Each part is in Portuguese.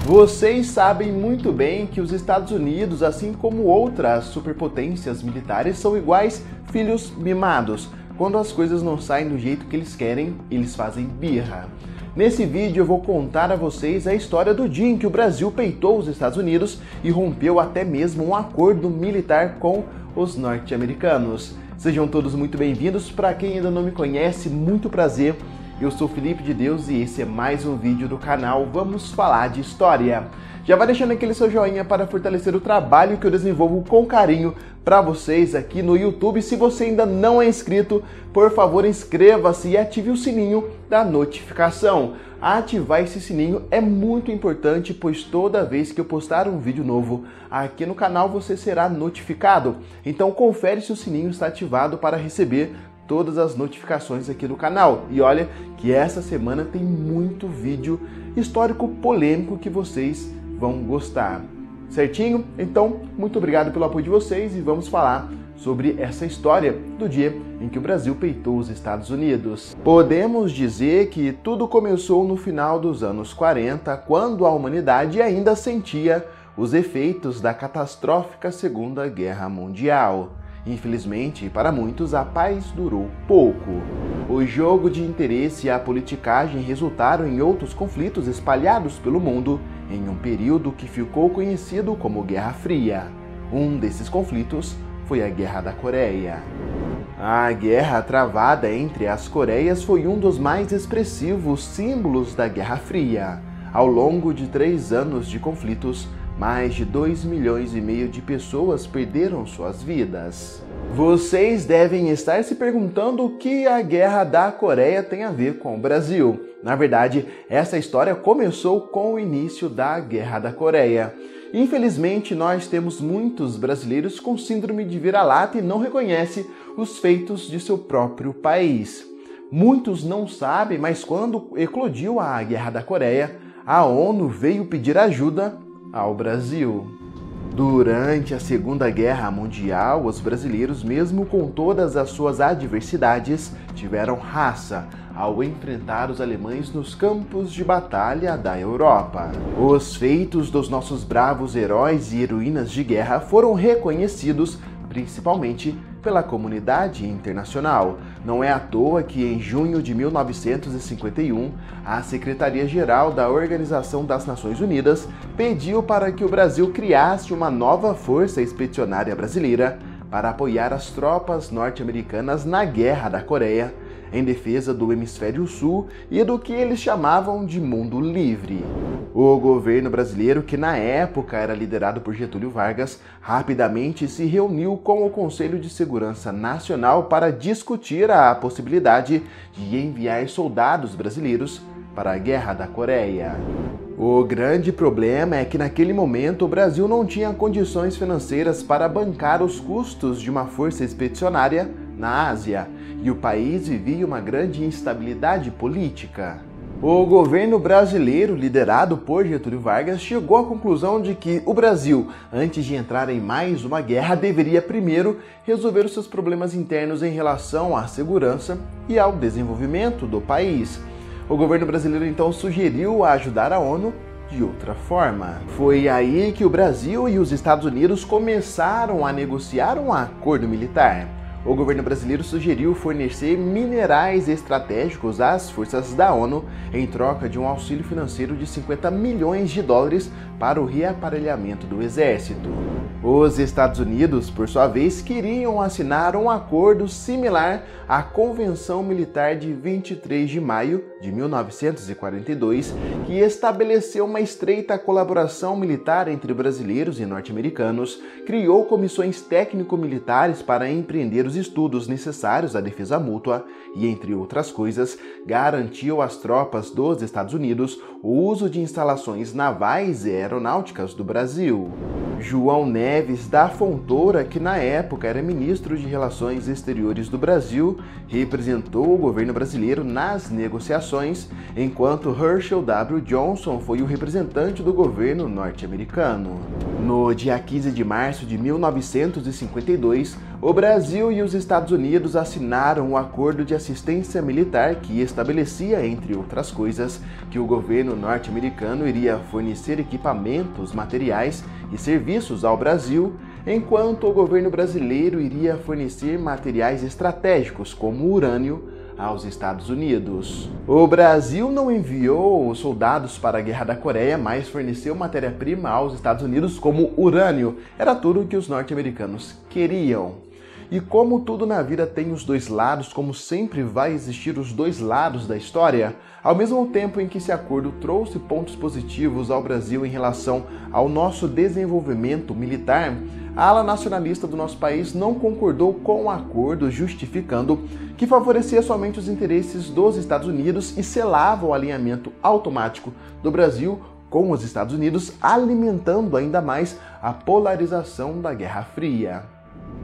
Vocês sabem muito bem que os Estados Unidos, assim como outras superpotências militares, são iguais filhos mimados. Quando as coisas não saem do jeito que eles querem, eles fazem birra. Nesse vídeo eu vou contar a vocês a história do dia em que o Brasil peitou os Estados Unidos e rompeu até mesmo um acordo militar com os norte-americanos. Sejam todos muito bem-vindos. Para quem ainda não me conhece, muito prazer. Eu sou Felipe de Deus e esse é mais um vídeo do canal Vamos Falar de História. Já vai deixando aquele seu joinha para fortalecer o trabalho que eu desenvolvo com carinho para vocês aqui no YouTube. Se você ainda não é inscrito, por favor inscreva-se e ative o sininho da notificação. Ativar esse sininho é muito importante, pois toda vez que eu postar um vídeo novo aqui no canal você será notificado. Então confere se o sininho está ativado para receber todas as notificações aqui do canal. E olha que essa semana tem muito vídeo histórico polêmico que vocês vão gostar. Certinho? Então, muito obrigado pelo apoio de vocês e vamos falar sobre essa história do dia em que o Brasil peitou os Estados Unidos. Podemos dizer que tudo começou no final dos anos 40, quando a humanidade ainda sentia os efeitos da catastrófica Segunda Guerra Mundial. Infelizmente, para muitos, a paz durou pouco. O jogo de interesse e a politicagem resultaram em outros conflitos espalhados pelo mundo em um período que ficou conhecido como Guerra Fria. Um desses conflitos foi a Guerra da Coreia. A guerra travada entre as Coreias foi um dos mais expressivos símbolos da Guerra Fria. Ao longo de 3 anos de conflitos, mais de 2,5 milhões de pessoas perderam suas vidas. Vocês devem estar se perguntando o que a Guerra da Coreia tem a ver com o Brasil. Na verdade, essa história começou com o início da Guerra da Coreia. Infelizmente, nós temos muitos brasileiros com síndrome de vira-lata e não reconhecem os feitos de seu próprio país. Muitos não sabem, mas quando eclodiu a Guerra da Coreia, a ONU veio pedir ajuda ao Brasil. Durante a Segunda Guerra Mundial, os brasileiros, mesmo com todas as suas adversidades, tiveram raça ao enfrentar os alemães nos campos de batalha da Europa. Os feitos dos nossos bravos heróis e heroínas de guerra foram reconhecidos principalmente pela comunidade internacional. Não é à toa que em junho de 1951, a Secretaria-Geral da Organização das Nações Unidas pediu para que o Brasil criasse uma nova Força Expedicionária Brasileira para apoiar as tropas norte-americanas na Guerra da Coreia, em defesa do Hemisfério Sul e do que eles chamavam de mundo livre. O governo brasileiro, que na época era liderado por Getúlio Vargas, rapidamente se reuniu com o Conselho de Segurança Nacional para discutir a possibilidade de enviar soldados brasileiros para a Guerra da Coreia. O grande problema é que naquele momento o Brasil não tinha condições financeiras para bancar os custos de uma força expedicionária na Ásia, e o país vivia uma grande instabilidade política. O governo brasileiro, liderado por Getúlio Vargas, chegou à conclusão de que o Brasil, antes de entrar em mais uma guerra, deveria primeiro resolver os seus problemas internos em relação à segurança e ao desenvolvimento do país. O governo brasileiro então sugeriu ajudar a ONU de outra forma. Foi aí que o Brasil e os Estados Unidos começaram a negociar um acordo militar. O governo brasileiro sugeriu fornecer minerais estratégicos às forças da ONU em troca de um auxílio financeiro de 50 milhões de dólares para o reaparelhamento do exército. Os Estados Unidos, por sua vez, queriam assinar um acordo similar à Convenção Militar de 23 de maio de 1942, que estabeleceu uma estreita colaboração militar entre brasileiros e norte-americanos, criou comissões técnico-militares para empreender os estudos necessários à defesa mútua e, entre outras coisas, garantiu às tropas dos Estados Unidos o uso de instalações navais e aeronáuticas do Brasil. João Neves da Fontoura, que na época era ministro de Relações Exteriores do Brasil, representou o governo brasileiro nas negociações negociações, enquanto Herschel W. Johnson foi o representante do governo norte-americano. No dia 15 de março de 1952, o Brasil e os Estados Unidos assinaram um acordo de assistência militar que estabelecia, entre outras coisas, que o governo norte-americano iria fornecer equipamentos, materiais e serviços ao Brasil, enquanto o governo brasileiro iria fornecer materiais estratégicos, como urânio, aos Estados Unidos. O Brasil não enviou soldados para a Guerra da Coreia, mas forneceu matéria-prima aos Estados Unidos como urânio. Era tudo o que os norte-americanos queriam. E como tudo na vida tem os dois lados, como sempre vai existir os dois lados da história, ao mesmo tempo em que esse acordo trouxe pontos positivos ao Brasil em relação ao nosso desenvolvimento militar, a ala nacionalista do nosso país não concordou com o acordo, justificando que favorecia somente os interesses dos Estados Unidos e selava o alinhamento automático do Brasil com os Estados Unidos, alimentando ainda mais a polarização da Guerra Fria.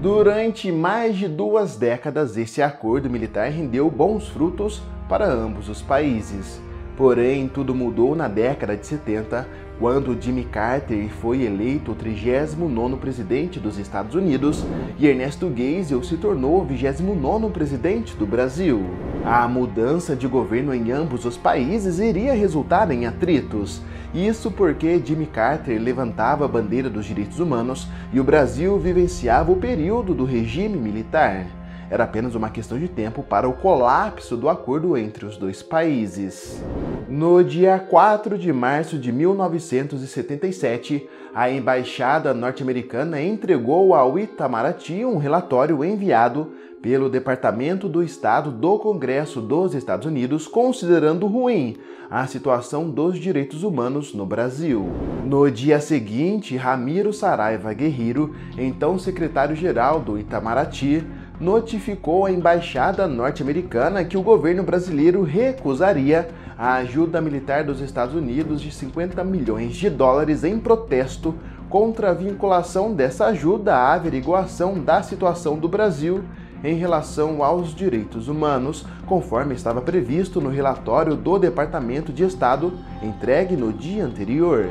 Durante mais de 2 décadas, esse acordo militar rendeu bons frutos para ambos os países. Porém, tudo mudou na década de 70, quando Jimmy Carter foi eleito o 39º presidente dos Estados Unidos e Ernesto Geisel se tornou o 29º presidente do Brasil. A mudança de governo em ambos os países iria resultar em atritos. Isso porque Jimmy Carter levantava a bandeira dos direitos humanos e o Brasil vivenciava o período do regime militar. Era apenas uma questão de tempo para o colapso do acordo entre os dois países. No dia 4 de março de 1977, a embaixada norte-americana entregou ao Itamaraty um relatório enviado pelo Departamento do Estado do Congresso dos Estados Unidos, considerando ruim a situação dos direitos humanos no Brasil. No dia seguinte, Ramiro Saraiva Guerreiro, então secretário-geral do Itamaraty, notificou a embaixada norte-americana que o governo brasileiro recusaria a ajuda militar dos Estados Unidos de 50 milhões de dólares em protesto contra a vinculação dessa ajuda à averiguação da situação do Brasil em relação aos direitos humanos, conforme estava previsto no relatório do Departamento de Estado entregue no dia anterior.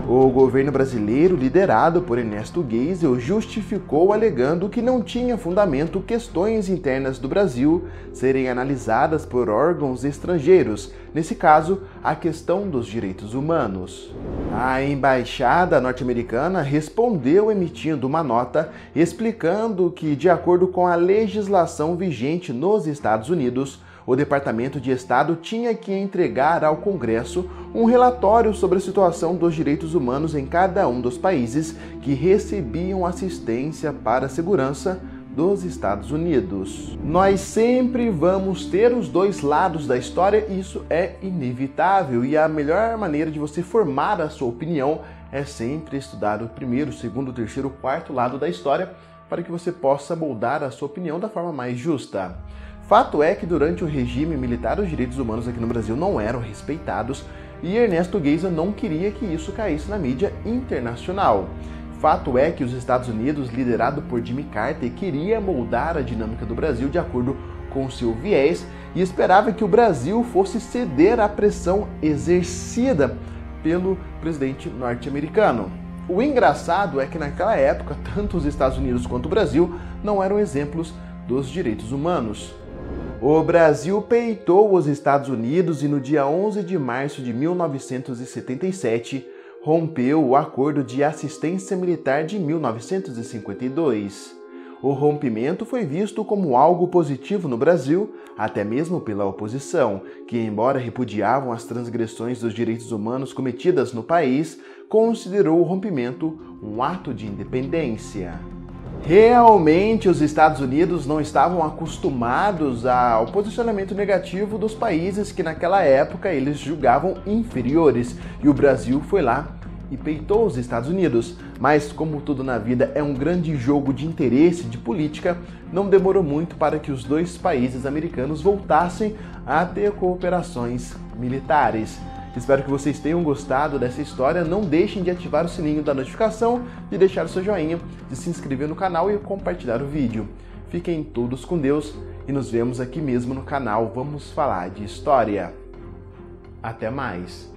O governo brasileiro, liderado por Ernesto Geisel, justificou alegando que não tinha fundamento questões internas do Brasil serem analisadas por órgãos estrangeiros, nesse caso, a questão dos direitos humanos. A embaixada norte-americana respondeu emitindo uma nota explicando que, de acordo com a legislação vigente nos Estados Unidos, o Departamento de Estado tinha que entregar ao Congresso um relatório sobre a situação dos direitos humanos em cada um dos países que recebiam assistência para a segurança dos Estados Unidos. Nós sempre vamos ter os dois lados da história, isso é inevitável, e a melhor maneira de você formar a sua opinião é sempre estudar o primeiro, segundo, terceiro, quarto lado da história para que você possa moldar a sua opinião da forma mais justa. Fato é que durante o regime militar os direitos humanos aqui no Brasil não eram respeitados e Ernesto Geisel não queria que isso caísse na mídia internacional. Fato é que os Estados Unidos, liderado por Jimmy Carter, queria moldar a dinâmica do Brasil de acordo com seu viés e esperava que o Brasil fosse ceder à pressão exercida pelo presidente norte-americano. O engraçado é que naquela época, tanto os Estados Unidos quanto o Brasil não eram exemplos dos direitos humanos. O Brasil peitou os Estados Unidos e no dia 11 de março de 1977 rompeu o Acordo de Assistência Militar de 1952. O rompimento foi visto como algo positivo no Brasil, até mesmo pela oposição, que, embora repudiavam as transgressões dos direitos humanos cometidas no país, considerou o rompimento um ato de independência. Realmente, os Estados Unidos não estavam acostumados ao posicionamento negativo dos países que naquela época eles julgavam inferiores, e o Brasil foi lá e peitou os Estados Unidos. Mas, como tudo na vida é um grande jogo de interesse, de política, não demorou muito para que os dois países americanos voltassem a ter cooperações militares. Espero que vocês tenham gostado dessa história. Não deixem de ativar o sininho da notificação, de deixar o seu joinha, de se inscrever no canal e compartilhar o vídeo. Fiquem todos com Deus e nos vemos aqui mesmo no canal Vamos Falar de História. Até mais!